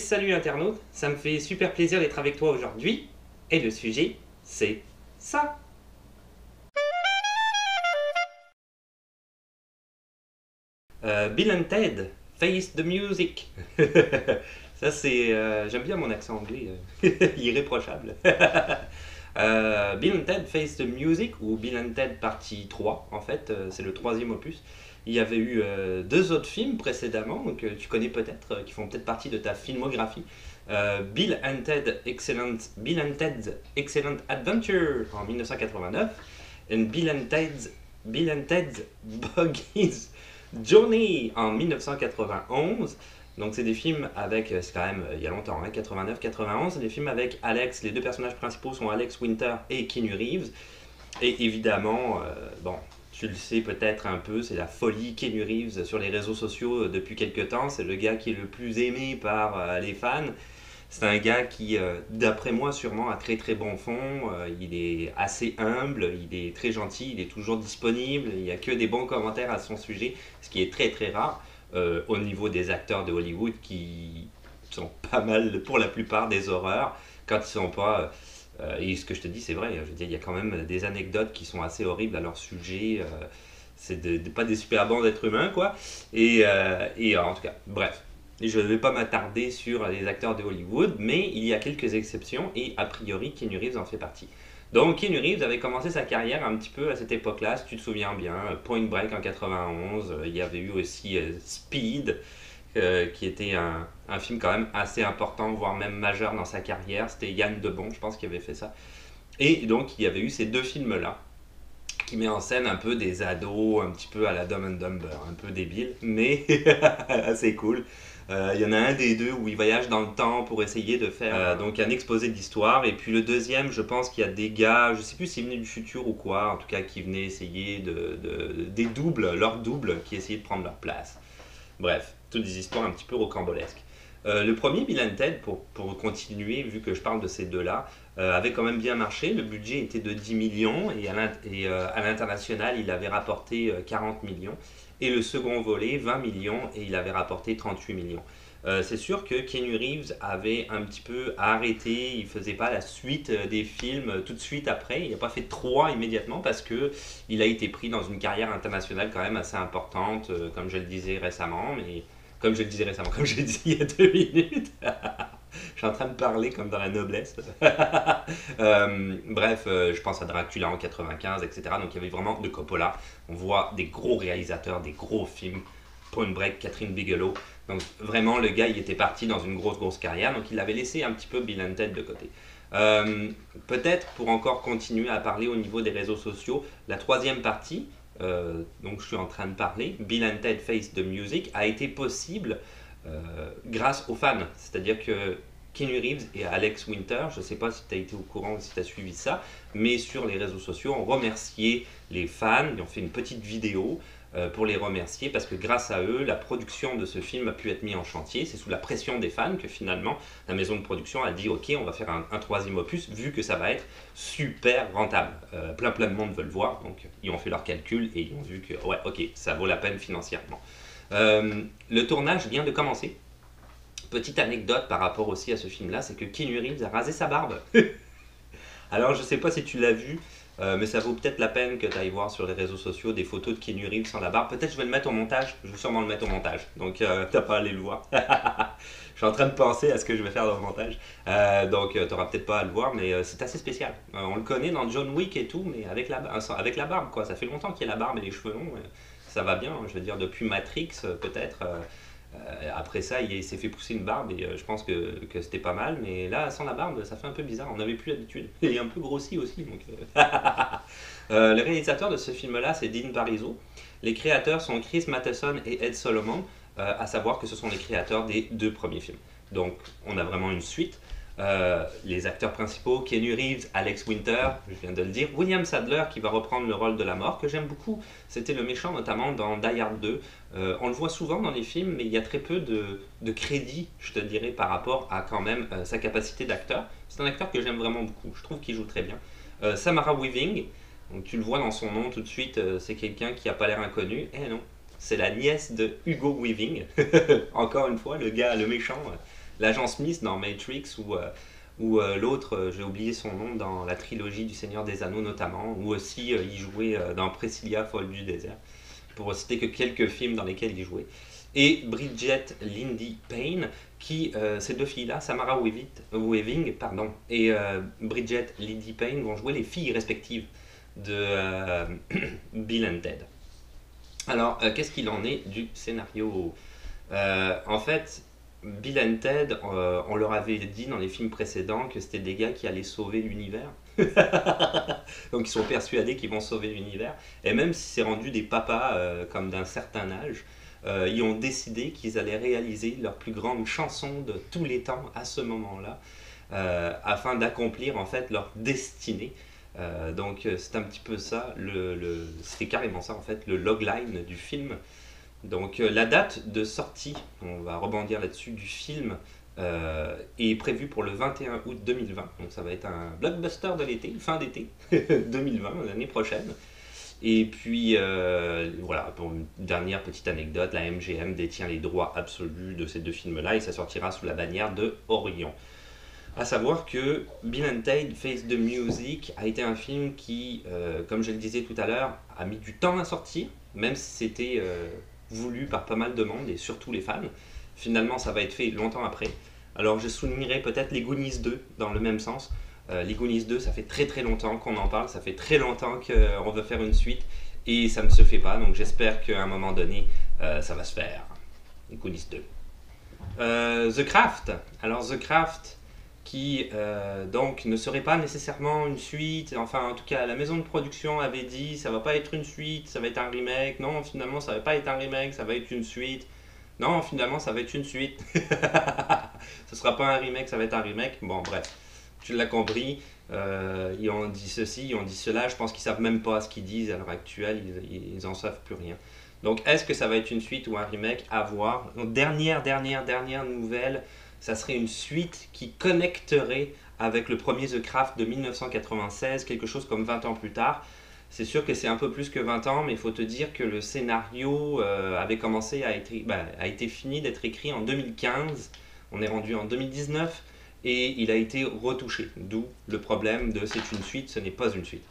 salut internaute, ça me fait super plaisir d'être avec toi aujourd'hui, et le sujet, c'est ça. Bill and Ted, Face the Music. Ça c'est... j'aime bien mon accent anglais, irréprochable. Bill and Ted Face the Music, ou Bill and Ted partie 3, en fait, c'est le troisième opus. Il y avait eu deux autres films précédemment, que tu connais peut-être, qui font peut-être partie de ta filmographie. Bill and Ted's Excellent Adventure en 1989, et Bill and Ted's Bogus Journey en 1991. Donc c'est des films avec, c'est quand même il y a longtemps, hein, 89-91, c'est des films avec Alex, les deux personnages principaux sont Alex Winter et Keanu Reeves. Et évidemment, bon, tu le sais peut-être un peu, c'est la folie Keanu Reeves sur les réseaux sociaux depuis quelques temps, c'est le gars qui est le plus aimé par les fans. C'est un gars qui, d'après moi, sûrement a très très bon fond, il est assez humble, il est très gentil, il est toujours disponible, il n'y a que des bons commentaires à son sujet, ce qui est très très rare. Au niveau des acteurs de Hollywood qui sont pas mal pour la plupart des horreurs quand ils sont pas et ce que je te dis c'est vrai, je veux dire il y a quand même des anecdotes qui sont assez horribles à leur sujet, c'est pas des super bons d'êtres humains quoi, et en tout cas bref, je ne vais pas m'attarder sur les acteurs de Hollywood, mais il y a quelques exceptions et a priori Keanu Reeves en fait partie. Donc Keanu Reeves avait commencé sa carrière un petit peu à cette époque-là, si tu te souviens bien, Point Break en 91, il y avait eu aussi Speed, qui était un film quand même assez important, voire même majeur dans sa carrière, c'était Yann Debon, je pense, qui avait fait ça. Et donc il y avait eu ces deux films-là, qui met en scène un peu des ados, un petit peu à la Dumb and Dumber, un peu débile, mais assez cool. Il y en a un des deux où il voyage dans le temps pour essayer de faire donc un exposé d'histoire, et puis le deuxième, je pense qu'il y a des gars, je sais plus s'ils venaient du futur ou quoi, en tout cas qui venaient essayer des doubles, leurs doubles, qui essayaient de prendre leur place. Bref, toutes des histoires un petit peu rocambolesques. Le premier, Bill and Ted, pour continuer, vu que je parle de ces deux-là, avait quand même bien marché. Le budget était de 10 millions et à l'international, il avait rapporté 40 millions. Et le second volet, 20 millions, et il avait rapporté 38 millions. C'est sûr que Keanu Reeves avait un petit peu arrêté, il ne faisait pas la suite des films tout de suite après, il n'a pas fait 3 immédiatement parce qu'il a été pris dans une carrière internationale quand même assez importante, comme je le disais récemment, mais comme je le disais récemment, comme j'ai dit il y a 2 minutes. Je suis en train de parler comme dans la noblesse. Bref, je pense à Dracula en 95, etc. Donc il y avait vraiment de Coppola. On voit des gros réalisateurs, des gros films. Point Break, Catherine Bigelow. Donc vraiment, le gars, il était parti dans une grosse carrière. Donc il avait laissé un petit peu Bill and Ted de côté. Peut-être pour encore continuer à parler au niveau des réseaux sociaux, la troisième partie, donc je suis en train de parler, Bill and Ted Face the Music, a été possible grâce aux fans. C'est-à-dire que Keanu Reeves et Alex Winter, je ne sais pas si tu as été au courant ou si tu as suivi ça, mais sur les réseaux sociaux, ont remercié les fans, ils ont fait une petite vidéo pour les remercier parce que grâce à eux, la production de ce film a pu être mise en chantier. C'est sous la pression des fans que finalement la maison de production a dit ok, on va faire un troisième opus vu que ça va être super rentable. Plein de monde veut le voir, donc ils ont fait leurs calculs et ils ont vu que ouais ok, ça vaut la peine financièrement. Le tournage vient de commencer. Petite anecdote par rapport aussi à ce film-là, c'est que Keanu Reeves a rasé sa barbe. Alors je sais pas si tu l'as vu, mais ça vaut peut-être la peine que tu ailles voir sur les réseaux sociaux des photos de Keanu Reeves sans la barbe. Peut-être je vais le mettre au montage, je vais sûrement le mettre au montage, donc t'as pas à aller le voir. Je suis en train de penser à ce que je vais faire dans le montage, donc t'auras peut-être pas à le voir, mais c'est assez spécial. On le connaît dans John Wick et tout, mais avec la barbe quoi. Ça fait longtemps qu'il y a la barbe et les cheveux longs, ça va bien, je veux dire depuis Matrix peut-être. Après ça, il s'est fait pousser une barbe et je pense que c'était pas mal, mais là, sans la barbe, ça fait un peu bizarre, on n'avait plus l'habitude. Il est un peu grossi aussi, donc... le réalisateur de ce film-là, c'est Dean Pariso. Les créateurs sont Chris Matheson et Ed Solomon, à savoir que ce sont les créateurs des 2 premiers films. Donc, on a vraiment une suite. Les acteurs principaux, Keanu Reeves, Alex Winter, je viens de le dire, William Sadler qui va reprendre le rôle de la mort, que j'aime beaucoup, c'était le méchant notamment dans Die Hard 2, on le voit souvent dans les films, mais il y a très peu de crédit, je te dirais, par rapport à quand même sa capacité d'acteur. C'est un acteur que j'aime vraiment beaucoup, je trouve qu'il joue très bien. Samara Weaving, donc tu le vois dans son nom tout de suite, c'est quelqu'un qui n'a pas l'air inconnu, eh non, c'est la nièce de Hugo Weaving, encore une fois, le gars, le méchant, l'agent Smith dans Matrix ou l'autre, j'ai oublié son nom, dans la trilogie du Seigneur des Anneaux notamment, ou aussi il jouait dans Priscilla, folle du désert, pour citer que quelques films dans lesquels il jouait. Et Bridget Lindy Payne, qui, ces deux filles-là, Samara Weaving et Bridget Lindy Payne, vont jouer les filles respectives de Bill and Ted. Alors, qu'est-ce qu'il en est du scénario? En fait, Bill and Ted, on leur avait dit dans les films précédents que c'était des gars qui allaient sauver l'univers. Donc ils sont persuadés qu'ils vont sauver l'univers. Et même si c'est rendu des papas comme d'un certain âge, ils ont décidé qu'ils allaient réaliser leur plus grande chanson de tous les temps à ce moment-là, afin d'accomplir en fait leur destinée. Donc c'est un petit peu ça, c'était carrément ça en fait, le logline du film. Donc la date de sortie, on va rebondir là-dessus, du film est prévue pour le 21 août 2020. Donc ça va être un blockbuster de l'été, fin d'été 2020, l'année prochaine. Et puis voilà, pour une dernière petite anecdote, la MGM détient les droits absolus de ces deux films-là et ça sortira sous la bannière de Orion. À savoir que Bill and Ted Face the Music a été un film qui, comme je le disais tout à l'heure, a mis du temps à sortir, même si c'était voulu par pas mal de monde et surtout les fans. Finalement, ça va être fait longtemps après. Alors je soulignerai peut-être les Goonies 2 dans le même sens. Les Goonies 2, ça fait très très longtemps qu'on en parle, ça fait très longtemps qu'on veut faire une suite et ça ne se fait pas, donc j'espère qu'à un moment donné, ça va se faire. Les Goonies 2. The Craft. Alors The Craft, qui donc ne serait pas nécessairement une suite, enfin en tout cas la maison de production avait dit ça va pas être une suite, ça va être un remake, non finalement ça va pas être un remake, ça va être une suite, non finalement ça va être une suite, ce sera pas un remake, ça va être un remake, bon bref, tu l'as compris, ils ont dit ceci, ils ont dit cela, je pense qu'ils savent même pas ce qu'ils disent à l'heure actuelle, ils en savent plus rien. Donc est-ce que ça va être une suite ou un remake? À voir. Donc, dernière nouvelle, ça serait une suite qui connecterait avec le premier The Craft de 1996, quelque chose comme 20 ans plus tard. C'est sûr que c'est un peu plus que 20 ans, mais il faut te dire que le scénario avait commencé a été fini d'être écrit en 2015. On est rendu en 2019 et il a été retouché. D'où le problème de c'est une suite, ce n'est pas une suite.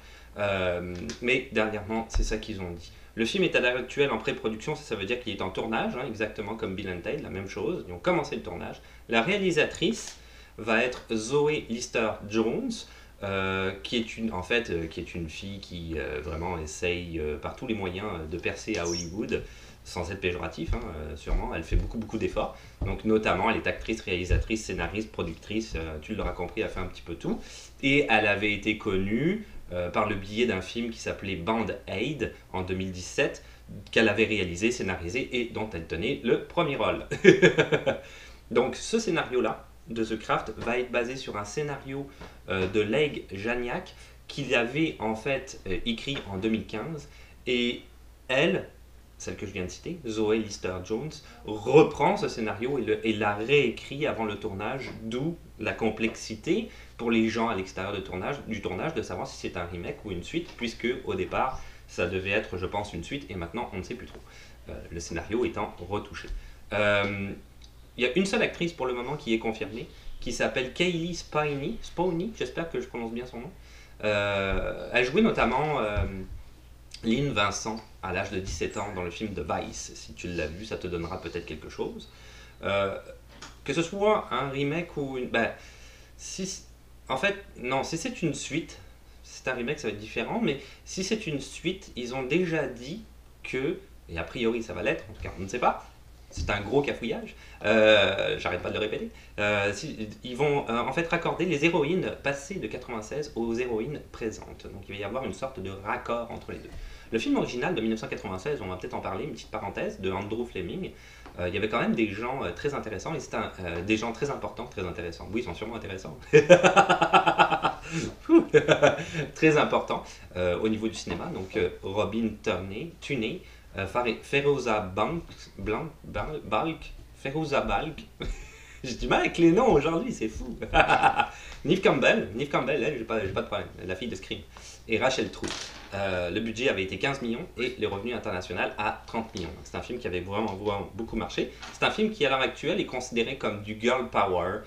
Mais dernièrement, c'est ça qu'ils ont dit. Le film est à l'heure actuelle en pré-production, ça veut dire qu'il est en tournage, hein, exactement comme Bill and Ted, la même chose. Ils ont commencé le tournage. La réalisatrice va être Zoe Lister-Jones, qui est une fille qui vraiment essaye par tous les moyens de percer à Hollywood, sans être péjoratif, hein, sûrement. Elle fait beaucoup d'efforts. Donc notamment, elle est actrice, réalisatrice, scénariste, productrice, tu l'auras compris, elle fait un petit peu tout. Et elle avait été connue par le biais d'un film qui s'appelait Band Aid en 2017, qu'elle avait réalisé, scénarisé et dont elle tenait le premier rôle. Donc ce scénario-là de The Craft va être basé sur un scénario de Leigh Janiak qu'il avait en fait écrit en 2015 et elle, celle que je viens de citer, Zoe Lister-Jones, reprend ce scénario et l'a réécrit avant le tournage, d'où la complexité pour les gens à l'extérieur du tournage de savoir si c'est un remake ou une suite, puisque au départ, ça devait être, je pense, une suite, et maintenant, on ne sait plus trop. Le scénario étant retouché. Il y a une seule actrice pour le moment qui est confirmée, qui s'appelle Kaylee Spawney, j'espère que je prononce bien son nom. Elle jouait notamment Lynn Vincent à l'âge de 17 ans dans le film The Vice. Si tu l'as vu, ça te donnera peut-être quelque chose. Que ce soit un remake ou une... en fait, non, si c'est une suite, si c'est un remake, ça va être différent, mais si c'est une suite, ils ont déjà dit que, et a priori ça va l'être, en tout cas on ne sait pas, c'est un gros cafouillage, j'arrête pas de le répéter, ils vont en fait raccorder les héroïnes passées de 96 aux héroïnes présentes. Donc il va y avoir une sorte de raccord entre les deux. Le film original de 1996, on va peut-être en parler, une petite parenthèse, de Andrew Fleming, il y avait quand même des gens très intéressants, et c'était des gens très importants, très intéressants. Oui, ils sont sûrement intéressants. Très importants au niveau du cinéma. Donc Robin Tunney, Fairuza Balk, J'ai du mal avec les noms aujourd'hui, c'est fou. Neve Campbell, elle, j'ai pas de problème, la fille de Scream. Et Rachel True. Le budget avait été 15 millions et les revenus internationaux à 30 millions. C'est un film qui avait vraiment beaucoup marché. C'est un film qui, à l'heure actuelle, est considéré comme du girl power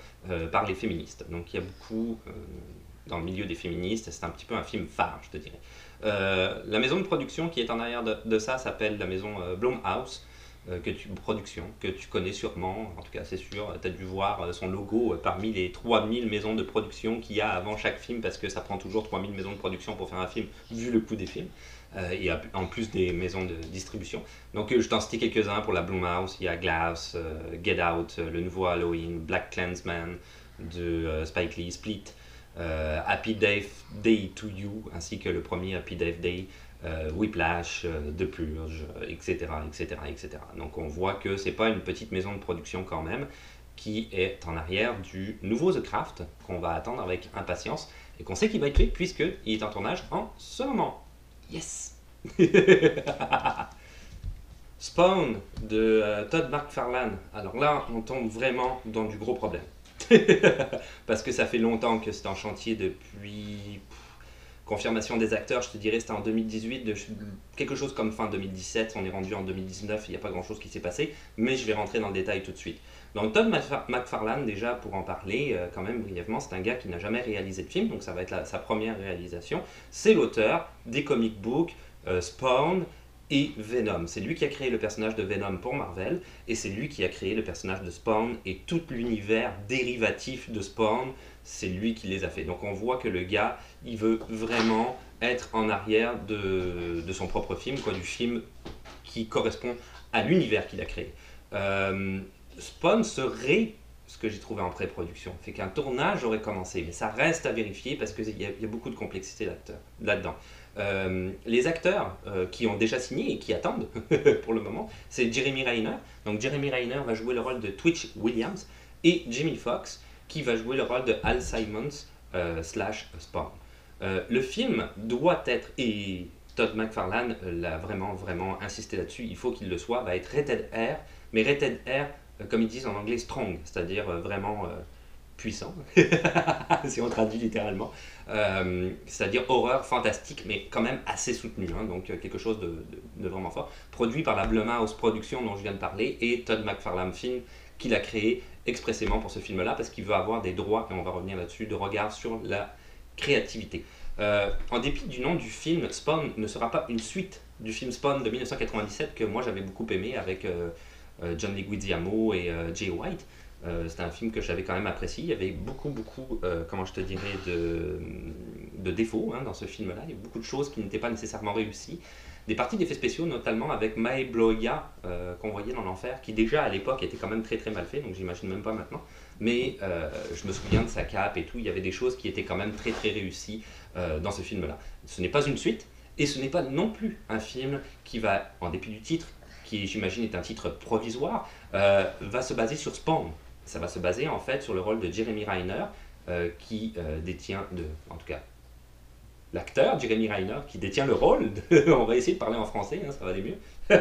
par les féministes. Donc il y a beaucoup dans le milieu des féministes, c'est un petit peu un film phare, je te dirais. La maison de production qui est en arrière de ça s'appelle la maison Blumhouse. Production, que tu connais sûrement, en tout cas c'est sûr, tu as dû voir son logo parmi les 3000 maisons de production qu'il y a avant chaque film, parce que ça prend toujours 3000 maisons de production pour faire un film, vu le coût des films, et en plus des maisons de distribution. Donc je t'en cite quelques-uns pour la Blumhouse, il y a Glass, Get Out, le nouveau Halloween, Black Klansman de Spike Lee, Split, Happy Day to You, ainsi que le premier Happy Day, Whiplash, The Purge, etc., etc., etc. Donc on voit que c'est pas une petite maison de production quand même, qui est en arrière du nouveau The Craft, qu'on va attendre avec impatience, et qu'on sait qu'il va être fait, puisqu'il est en tournage en ce moment. Yes. Spawn de Todd McFarlane. Alors là, on tombe vraiment dans du gros problème. Parce que ça fait longtemps que c'est en chantier depuis... Confirmation des acteurs, je te dirais, c'était en 2018, quelque chose comme fin 2017, on est rendu en 2019, il n'y a pas grand chose qui s'est passé, mais je vais rentrer dans le détail tout de suite. Donc Todd McFarlane, déjà pour en parler quand même brièvement, c'est un gars qui n'a jamais réalisé de film, donc ça va être sa première réalisation. C'est l'auteur des comic books Spawn et Venom. C'est lui qui a créé le personnage de Venom pour Marvel, et c'est lui qui a créé le personnage de Spawn et tout l'univers dérivatif de Spawn, c'est lui qui les a fait. Donc on voit que le gars, il veut vraiment être en arrière de son propre film, quoi, du film qui correspond à l'univers qu'il a créé. Spawn serait ce que j'ai trouvé en pré-production, fait qu'un tournage aurait commencé, mais ça reste à vérifier parce qu'il y a beaucoup de complexité là-dedans. Les acteurs qui ont déjà signé et qui attendent pour le moment, c'est Jeremy Renner. Donc Jeremy Renner va jouer le rôle de Twitch Williams et Jamie Foxx qui va jouer le rôle de Al Simons / Spawn. Le film doit être, et Todd McFarlane l'a vraiment insisté là-dessus, il faut qu'il le soit, va être rated R, mais rated R, comme ils disent en anglais, strong, c'est-à-dire vraiment puissant, si on traduit littéralement, c'est-à-dire horreur fantastique, mais quand même assez soutenu, hein, donc quelque chose de vraiment fort, produit par la Blumhouse Productions dont je viens de parler, et Todd McFarlane Film, qu'il a créé expressément pour ce film-là, parce qu'il veut avoir des droits, et on va revenir là-dessus, de regard sur la créativité. En dépit du nom du film, Spawn ne sera pas une suite du film Spawn de 1997 que moi j'avais beaucoup aimé avec John Leguizamo et Jay White. C'était un film que j'avais quand même apprécié. Il y avait beaucoup, comment je te dirais, de défauts hein, dans ce film-là. Il y a beaucoup de choses qui n'étaient pas nécessairement réussies. Des parties d'effets spéciaux, notamment avec Mae Bloya, qu'on voyait dans l'enfer, qui déjà à l'époque était quand même très mal fait, donc j'imagine même pas maintenant. Mais je me souviens de sa cape et tout, il y avait des choses qui étaient quand même très réussies dans ce film-là. Ce n'est pas une suite, et ce n'est pas non plus un film qui va, en dépit du titre, qui j'imagine est un titre provisoire, va se baser sur Spawn. Ça va se baser en fait sur le rôle de Jeremy Renner, qui détient, en tout cas, l'acteur Jeremy Renner, qui détient le rôle, on va essayer de parler en français, hein, ça va aller mieux,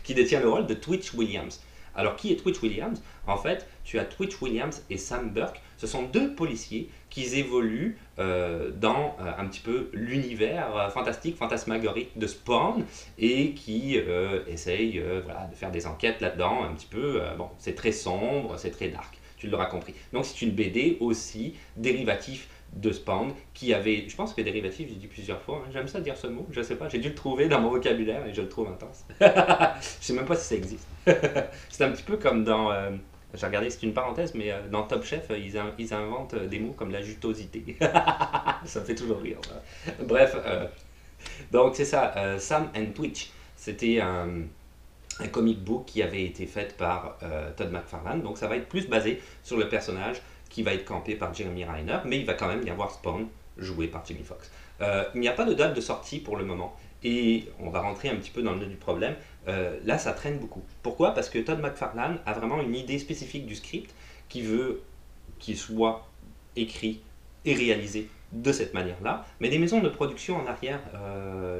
qui détient le rôle de Twitch Williams. Alors qui est Twitch Williams? En fait, tu as Twitch Williams et Sam Burke, ce sont deux policiers qui évoluent dans un petit peu l'univers fantastique, fantasmagorique de Spawn, et qui essayent voilà, de faire des enquêtes là-dedans, un petit peu, bon, c'est très sombre, c'est très dark, tu l'auras compris. Donc c'est une BD aussi dérivatif de Spawn, qui avait, je pense que dérivatif, j'ai dit plusieurs fois, hein, j'aime ça dire ce mot, je sais pas, j'ai dû le trouver dans mon vocabulaire et je le trouve intense. Je sais même pas si ça existe. C'est un petit peu comme dans, j'ai regardé, c'est une parenthèse, mais dans Top Chef, ils inventent des mots comme la jutosité. Ça me fait toujours rire. Ça. Bref, donc c'est ça, Sam and Twitch, c'était un comic book qui avait été fait par Todd McFarlane, donc ça va être plus basé sur le personnage qui va être campé par Jeremy Renner, mais il va quand même y avoir Spawn joué par Jamie Foxx. Il n'y a pas de date de sortie pour le moment, et on va rentrer un petit peu dans le nœud du problème. Là, ça traîne beaucoup. Pourquoi? Parce que Todd McFarlane a vraiment une idée spécifique du script qui veut qu'il soit écrit et réalisé de cette manière-là. Mais des maisons de production en arrière,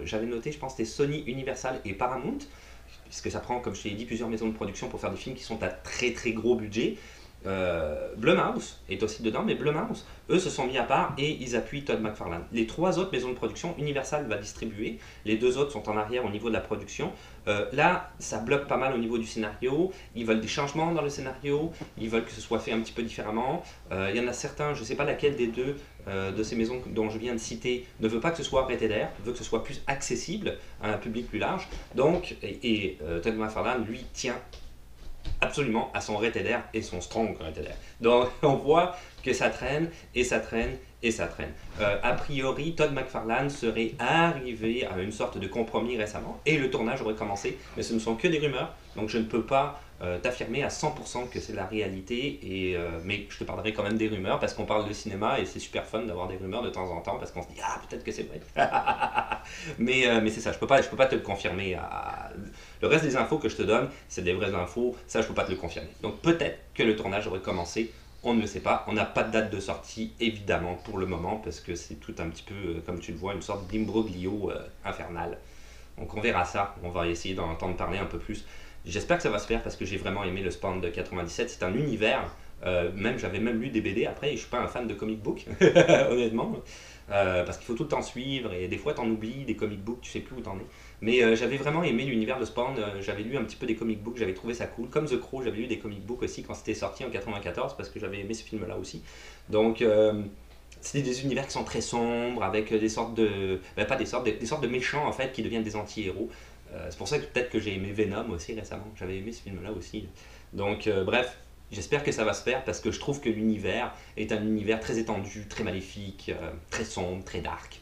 j'avais noté, je pense, c'était Sony, Universal et Paramount, puisque ça prend, comme je t'ai dit, plusieurs maisons de production pour faire des films qui sont à très gros budget. Blumhouse est aussi dedans, mais Blumhouse, eux, se sont mis à part et ils appuient Todd McFarlane. Les 3 autres maisons de production, Universal va distribuer, les 2 autres sont en arrière au niveau de la production. Là, ça bloque pas mal au niveau du scénario, ils veulent des changements dans le scénario, ils veulent que ce soit fait un petit peu différemment. Il y en a certains, je ne sais pas laquelle des deux de ces maisons dont je viens de citer, ne veut pas que ce soit rated R, veut que ce soit plus accessible à un public plus large. Donc, Todd McFarlane, lui, tient absolument à son rated R et son strong rated R. Donc on voit que ça traîne et ça traîne et ça traîne. A priori, Todd McFarlane serait arrivé à une sorte de compromis récemment et le tournage aurait commencé, mais ce ne sont que des rumeurs, donc je ne peux pas t'affirmer à 100% que c'est la réalité, mais je te parlerai quand même des rumeurs parce qu'on parle de cinéma et c'est super fun d'avoir des rumeurs de temps en temps parce qu'on se dit ah peut-être que c'est vrai. mais c'est ça, je peux pas te le confirmer. Le reste des infos que je te donne, c'est des vraies infos, ça je peux pas te le confirmer. Donc peut-être que le tournage aurait commencé, on ne le sait pas, on n'a pas de date de sortie évidemment pour le moment parce que c'est tout un petit peu, comme tu le vois, une sorte d'imbroglio infernal. Donc on verra ça, on va essayer d'en entendre parler un peu plus. J'espère que ça va se faire parce que j'ai vraiment aimé le Spawn de 97, c'est un univers, j'avais même lu des BD après et je suis pas un fan de comic book, honnêtement. Parce qu'il faut tout le temps suivre et des fois t'en oublies des comic books, tu sais plus où t'en es. Mais j'avais vraiment aimé l'univers de Spawn, j'avais lu un petit peu des comic books, j'avais trouvé ça cool. Comme The Crow, j'avais lu des comic books aussi quand c'était sorti en 94 parce que j'avais aimé ce film là aussi. Donc c'est des univers qui sont très sombres avec des sortes de... pas des sortes, des sortes de méchants en fait qui deviennent des anti-héros. C'est pour ça que peut-être que j'ai aimé Venom aussi récemment, j'avais aimé ce film là aussi. Donc bref, j'espère que ça va se faire parce que je trouve que l'univers est un univers très étendu, très maléfique, très sombre, très dark.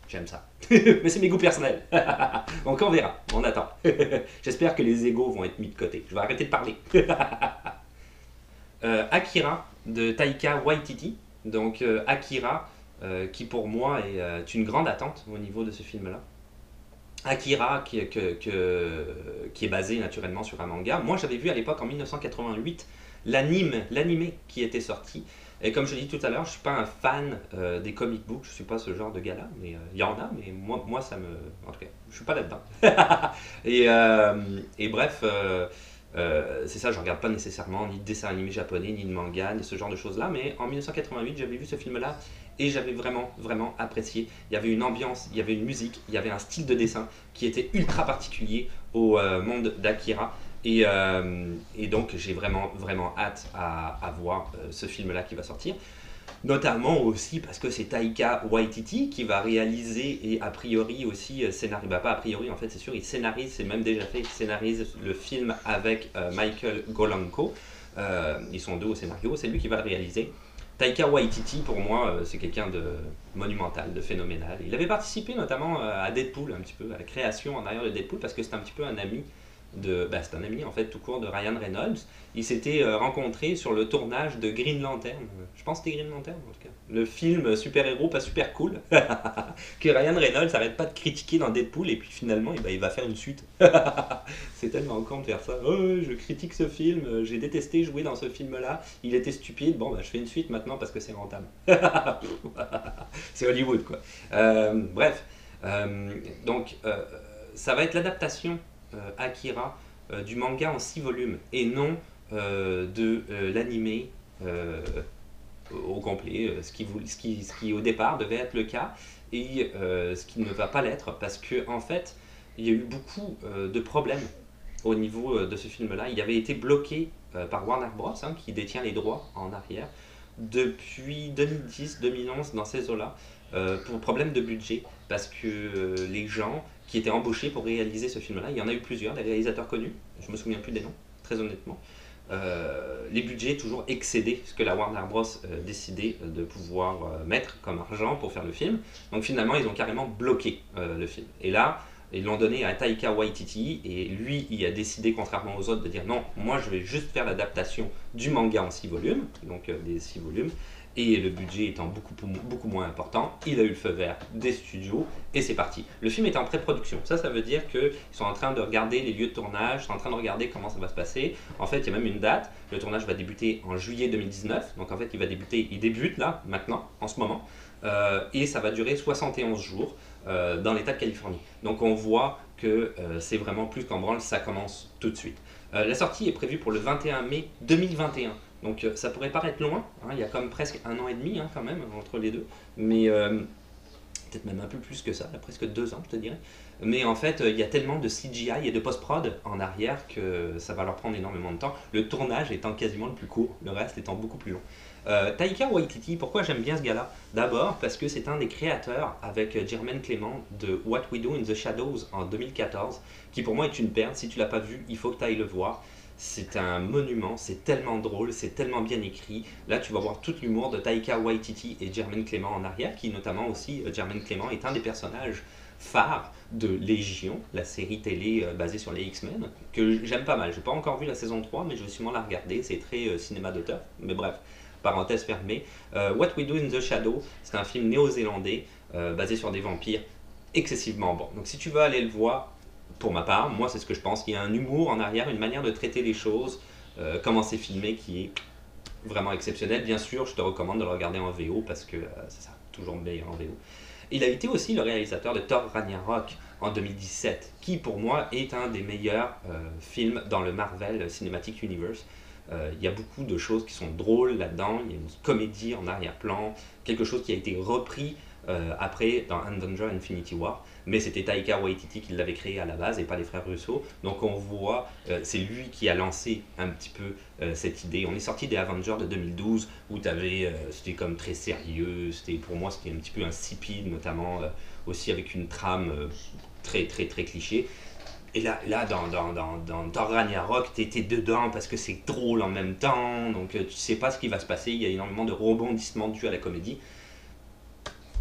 J'aime ça. Mais c'est mes goûts personnels. Donc on verra, on attend. J'espère que les égos vont être mis de côté. Je vais arrêter de parler. Akira de Taika Waititi. Donc Akira, qui pour moi est une grande attente au niveau de ce film-là. Akira, qui est basé naturellement sur un manga. Moi, j'avais vu à l'époque, en 1988, l'anime qui était sorti. Et comme je l'ai dit tout à l'heure, je ne suis pas un fan des comic books, je ne suis pas ce genre de gars-là, mais il y en a, mais moi, ça me... En tout cas, je ne suis pas là-dedans. et bref, c'est ça, je ne regarde pas nécessairement ni de dessin animé japonais, ni de manga, ni ce genre de choses-là, mais en 1988, j'avais vu ce film-là, et j'avais vraiment apprécié. Il y avait une ambiance, il y avait une musique, il y avait un style de dessin qui était ultra particulier au monde d'Akira. Et donc j'ai vraiment hâte à voir ce film-là qui va sortir. Notamment aussi parce que c'est Taika Waititi qui va réaliser et a priori aussi scénarise, pas a priori en fait c'est sûr, il scénarise, c'est même déjà fait, il scénarise le film avec Michael Golanko. Ils sont 2 au scénario, c'est lui qui va le réaliser. Taika Waititi, pour moi, c'est quelqu'un de monumental, de phénoménal. Il avait participé notamment à Deadpool, un petit peu, à la création en arrière de Deadpool, parce que c'est un petit peu un ami c'est un ami en fait tout court de Ryan Reynolds. Ils s'étaient rencontrés sur le tournage de Green Lantern. Je pense que c'était Green Lantern en tout cas. Le film super-héros pas super cool que Ryan Reynolds arrête pas de critiquer dans Deadpool et puis finalement il va faire une suite. C'est tellement con de faire ça. Oh, je critique ce film, j'ai détesté jouer dans ce film-là, il était stupide. Bon, je fais une suite maintenant parce que c'est rentable. C'est Hollywood quoi. Bref, donc ça va être l'adaptation Akira du manga en 6 volumes et non de l'animé au complet, ce qui au départ devait être le cas et ce qui ne va pas l'être parce que en fait il y a eu beaucoup de problèmes au niveau de ce film-là. Il avait été bloqué par Warner Bros, qui détient les droits en arrière, depuis 2010-2011 dans ces eaux-là, pour problème de budget, parce que les gens qui étaient embauchés pour réaliser ce film-là, il y en a eu plusieurs, des réalisateurs connus, je me souviens plus des noms, très honnêtement, les budgets toujours excédaient ce que la Warner Bros décidait de pouvoir mettre comme argent pour faire le film. Donc finalement, ils ont carrément bloqué le film. Et là, ils l'ont donné à Taika Waititi et lui, il a décidé, contrairement aux autres, de dire non, moi je vais juste faire l'adaptation du manga en 6 volumes, donc des 6 volumes, et le budget étant beaucoup moins important, il a eu le feu vert des studios et c'est parti. Le film est en pré-production, ça veut dire qu'ils sont en train de regarder les lieux de tournage, ils sont en train de regarder comment ça va se passer. En fait, il y a même une date, le tournage va débuter en juillet 2019, donc en fait il débute là, maintenant, en ce moment, et ça va durer 71 jours dans l'état de Californie. Donc on voit que c'est vraiment plus qu'en branle, ça commence tout de suite. La sortie est prévue pour le 21 mai 2021. Donc ça pourrait paraître loin, hein, il y a comme presque 1 an et demi hein, quand même entre les deux, mais peut-être même un peu plus que ça, là, presque 2 ans je te dirais. Mais en fait, il y a tellement de CGI et de post-prod en arrière que ça va leur prendre énormément de temps. Le tournage étant quasiment le plus court, le reste étant beaucoup plus long. Taika Waititi, pourquoi j'aime bien ce gars-là? D'abord parce que c'est un des créateurs avec Jermaine Clement de What We Do in the Shadows en 2014, qui pour moi est une perle. Si tu l'as pas vu, il faut que tu ailles le voir. C'est un monument, c'est tellement drôle, c'est tellement bien écrit. Là, tu vas voir tout l'humour de Taika Waititi et Jermaine Clement en arrière, qui notamment aussi, Jermaine Clement est un des personnages phares de Légion, la série télé basée sur les X-Men, que j'aime pas mal. J'ai pas encore vu la saison 3, mais je vais sûrement la regarder. C'est très cinéma d'auteur, mais bref, parenthèse fermée. What We Do in the Shadow, c'est un film néo-zélandais basé sur des vampires excessivement bon. Donc si tu veux aller le voir, pour ma part, moi c'est ce que je pense, qu'il y a un humour en arrière, une manière de traiter les choses, comment c'est filmé qui est vraiment exceptionnel. Bien sûr, je te recommande de le regarder en VO parce que c'est ça, toujours meilleur en VO. Il a été aussi le réalisateur de Thor Ragnarok en 2017, qui pour moi est un des meilleurs films dans le Marvel Cinematic Universe. Il y a beaucoup de choses qui sont drôles là-dedans, il y a une comédie en arrière-plan, quelque chose qui a été repris après dans Avengers Infinity War, mais c'était Taika Waititi qui l'avait créé à la base et pas les frères Russo. Donc on voit, c'est lui qui a lancé un petit peu cette idée. On est sorti des Avengers de 2012 où c'était comme très sérieux, pour moi c'était un petit peu insipide, notamment aussi avec une trame très très très cliché. Et là dans Thor Ragnarok, t'étais dedans parce que c'est drôle en même temps, donc tu sais pas ce qui va se passer, il y a énormément de rebondissements dus à la comédie.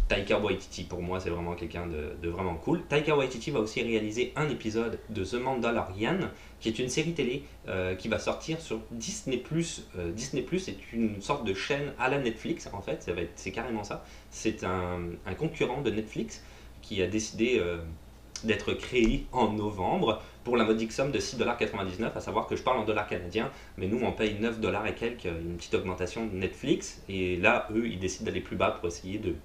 Taika Waititi, pour moi, c'est vraiment quelqu'un de vraiment cool. Taika Waititi va aussi réaliser un épisode de The Mandalorian, qui est une série télé qui va sortir sur Disney+. Disney+, est une sorte de chaîne à la Netflix, en fait, c'est carrément ça. C'est un concurrent de Netflix qui a décidé d'être créé en novembre pour la modique somme de 6,99$, à savoir que je parle en dollars canadiens, mais nous on paye 9$ et quelques, une petite augmentation de Netflix, et là eux ils décident d'aller plus bas pour essayer de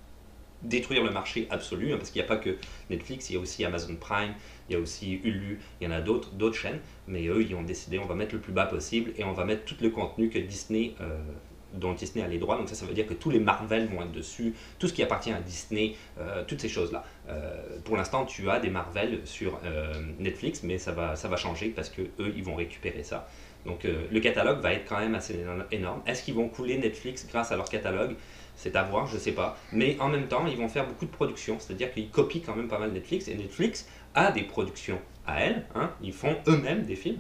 détruire le marché absolu, hein, parce qu'il n'y a pas que Netflix, il y a aussi Amazon Prime, il y a aussi Hulu, il y en a d'autres chaînes, mais eux ils ont décidé on va mettre le plus bas possible et on va mettre tout le contenu que Disney dont Disney a les droits, donc ça veut dire que tous les Marvel vont être dessus, tout ce qui appartient à Disney, toutes ces choses-là. Pour l'instant, tu as des Marvel sur Netflix, mais ça va changer parce que eux, ils vont récupérer ça. Donc le catalogue va être quand même assez énorme. Est-ce qu'ils vont couler Netflix grâce à leur catalogue? C'est à voir, je sais pas. Mais en même temps, ils vont faire beaucoup de productions, c'est-à-dire qu'ils copient quand même pas mal Netflix, et Netflix a des productions à elles, hein, ils font eux-mêmes des films.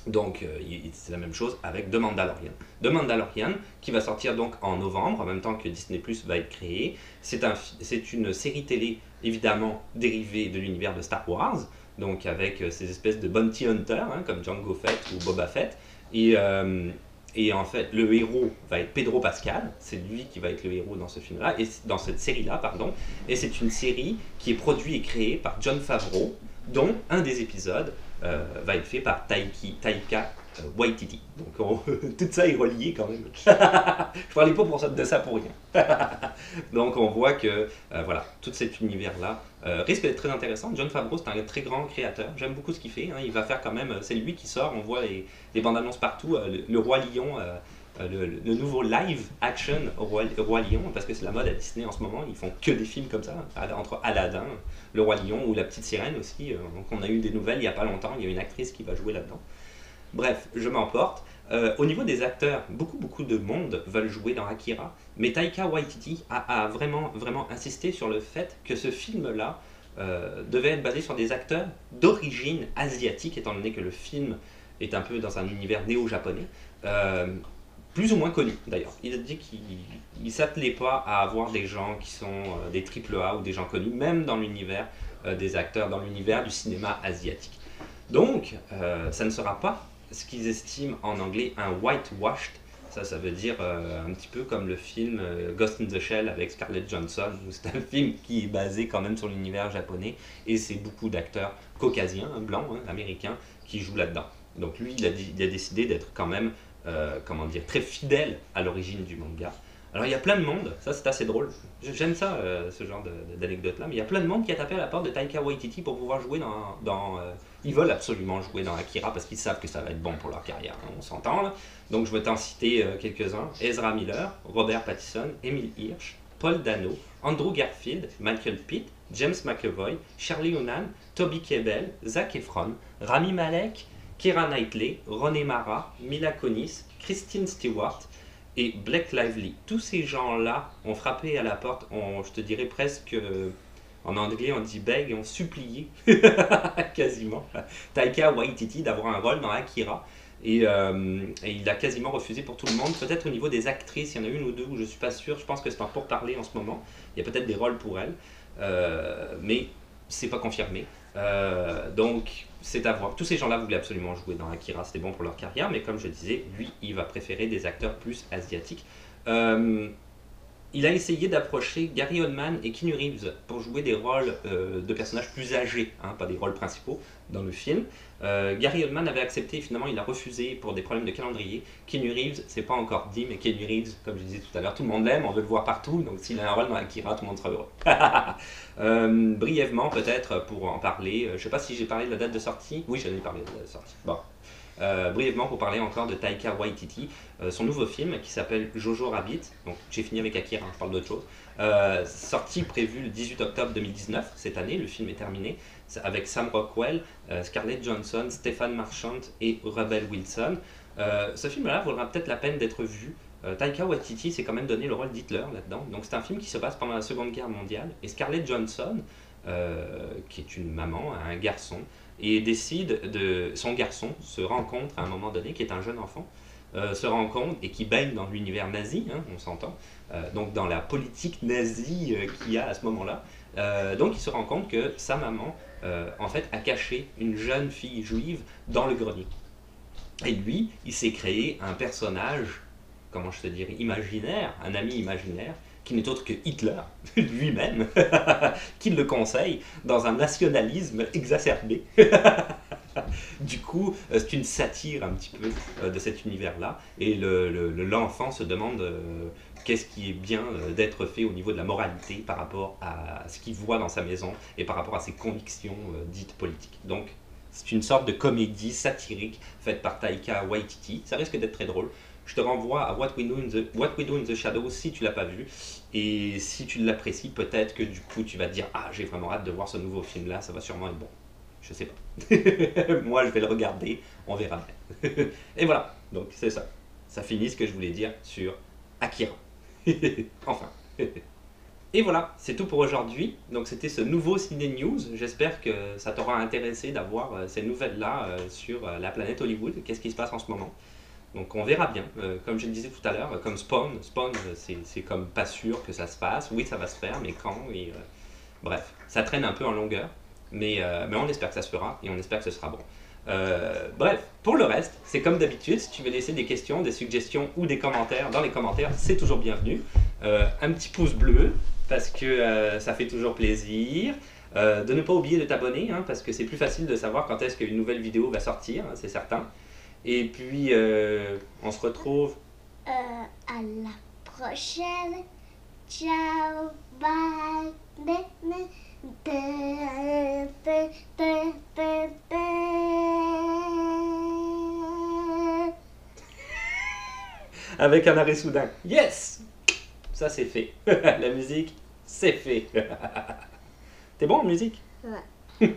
Donc c'est la même chose avec The Mandalorian. The Mandalorian qui va sortir donc en novembre, en même temps que Disney Plus va être créé. C'est une série télé évidemment dérivée de l'univers de Star Wars, donc avec ces espèces de bounty hunters hein, comme Jango Fett ou Boba Fett. Et en fait, le héros va être Pedro Pascal, c'est lui qui va être le héros dans ce film-là, et dans cette série-là, pardon. Et c'est une série qui est produite et créée par Jon Favreau, dont un des épisodes va être fait par Taika Waititi. Donc tout ça est relié quand même. Je parlais pas de ça pour rien. Donc on voit que voilà, tout cet univers-là risque d'être très intéressant. Jon Favreau c'est un très grand créateur, j'aime beaucoup ce qu'il fait. Hein. Il va faire quand même, c'est lui qui sort, on voit les bandes annonces partout, le Roi Lion. Le nouveau live action Roi Lion, parce que c'est la mode à Disney en ce moment, ils font que des films comme ça, entre Aladdin, Le Roi Lion ou La Petite Sirène aussi. Donc on a eu des nouvelles il n'y a pas longtemps, il y a une actrice qui va jouer là-dedans. Bref, je m'emporte. Au niveau des acteurs, beaucoup de monde veulent jouer dans Akira, mais Taika Waititi a vraiment insisté sur le fait que ce film-là devait être basé sur des acteurs d'origine asiatique, étant donné que le film est un peu dans un univers néo-japonais. Plus ou moins connus d'ailleurs. Il a dit qu'il ne s'attelait pas à avoir des gens qui sont des AAA ou des gens connus, même dans l'univers des acteurs, dans l'univers du cinéma asiatique. Donc, ça ne sera pas ce qu'ils estiment en anglais un whitewashed. Ça veut dire un petit peu comme le film Ghost in the Shell avec Scarlett Johansson, où c'est un film qui est basé quand même sur l'univers japonais, et c'est beaucoup d'acteurs caucasiens, blancs, hein, américains, qui jouent là-dedans. Donc lui, il a décidé d'être quand même très fidèle à l'origine du manga. Alors il y a plein de monde, ça c'est assez drôle. J'aime ça, ce genre d'anecdote là, mais il y a plein de monde qui a tapé à la porte de Taika Waititi pour pouvoir jouer ils veulent absolument jouer dans Akira parce qu'ils savent que ça va être bon pour leur carrière, hein, on s'entend là. Donc je vais t'en citer quelques-uns. Ezra Miller, Robert Pattinson, Emile Hirsch, Paul Dano, Andrew Garfield, Michael Pitt, James McAvoy, Charlie Hunnam, Toby Kebbell, Zac Efron, Rami Malek, Keira Knightley, Rooney Mara, Mila Kunis, Kristen Stewart et Blake Lively. Tous ces gens-là ont frappé à la porte, je te dirais presque, en anglais on dit beg, ont supplié quasiment Taika Waititi d'avoir un rôle dans Akira. Et il a quasiment refusé pour tout le monde. Peut-être au niveau des actrices, il y en a une ou deux où je ne suis pas sûr. Je pense que c'est en pourparlers en ce moment. Il y a peut-être des rôles pour elles. Mais c'est pas confirmé. Donc c'est à voir. Tous ces gens-là voulaient absolument jouer dans Akira. C'était bon pour leur carrière. Mais comme je disais, lui, il va préférer des acteurs plus asiatiques. Il a essayé d'approcher Gary Oldman et Keanu Reeves pour jouer des rôles de personnages plus âgés, hein, pas des rôles principaux dans le film. Gary Oldman avait accepté, finalement il a refusé pour des problèmes de calendrier. Keanu Reeves, c'est pas encore dit, mais Keanu Reeves, comme je disais tout à l'heure, tout le monde l'aime, on veut le voir partout, donc s'il a un rôle dans Akira, tout le monde sera heureux. Brièvement peut-être pour en parler, je sais pas si j'ai parlé de la date de sortie, oui j'en ai parlé de la date de sortie. Bon. Brièvement pour parler encore de Taika Waititi, son nouveau film qui s'appelle Jojo Rabbit, donc j'ai fini avec Akira, je parle d'autre chose, sorti prévu le 18 octobre 2019, cette année, le film est terminé, avec Sam Rockwell, Scarlett Johansson, Stephen Marchant et Rebel Wilson. Ce film-là vaudra peut-être la peine d'être vu. Taika Waititi s'est quand même donné le rôle d'Hitler là-dedans, donc c'est un film qui se passe pendant la Seconde Guerre mondiale, et Scarlett Johansson, qui est une maman, a un garçon, et son garçon se rencontre à un moment donné, qui est un jeune enfant, se rencontre et qui baigne dans l'univers nazi, hein, on s'entend, donc dans la politique nazie qu'il y a à ce moment-là. Donc il se rend compte que sa maman, en fait, a caché une jeune fille juive dans le grenier. Et lui, il s'est créé un personnage, comment je te dirais, imaginaire, un ami imaginaire, qui n'est autre que Hitler lui-même, qui le conseille dans un nationalisme exacerbé. Du coup, c'est une satire un petit peu de cet univers-là, et l'enfant se demande qu'est-ce qui est bien d'être fait au niveau de la moralité par rapport à ce qu'il voit dans sa maison et par rapport à ses convictions dites politiques. Donc, c'est une sorte de comédie satirique faite par Taika Waititi. Ça risque d'être très drôle. Je te renvoie à What We Do in the Shadows si tu l'as pas vu. Et si tu l'apprécies, peut-être que du coup tu vas te dire « Ah, j'ai vraiment hâte de voir ce nouveau film-là, ça va sûrement être bon. » Je sais pas. Moi, je vais le regarder, on verra bien. Et voilà, donc c'est ça. Ça finit ce que je voulais dire sur Akira. Enfin. Et voilà, c'est tout pour aujourd'hui. Donc c'était ce nouveau Ciné News. J'espère que ça t'aura intéressé d'avoir ces nouvelles-là sur la planète Hollywood. Qu'est-ce qui se passe en ce moment? Donc on verra bien, comme je le disais tout à l'heure, comme Spawn, c'est comme pas sûr que ça se passe, oui ça va se faire, mais quand, bref, ça traîne un peu en longueur, mais on espère que ça se fera, et on espère que ce sera bon. Bref, pour le reste, c'est comme d'habitude, si tu veux laisser des questions, des suggestions ou des commentaires, dans les commentaires, c'est toujours bienvenu. Un petit pouce bleu, parce que ça fait toujours plaisir. De ne pas oublier de t'abonner, hein, parce que c'est plus facile de savoir quand est-ce qu'une nouvelle vidéo va sortir, hein, c'est certain. Et puis, on se retrouve. À la prochaine. Ciao, bye. Avec un arrêt soudain. Yes! Ça, c'est fait. La musique, c'est fait. T'es bon en musique? Ouais.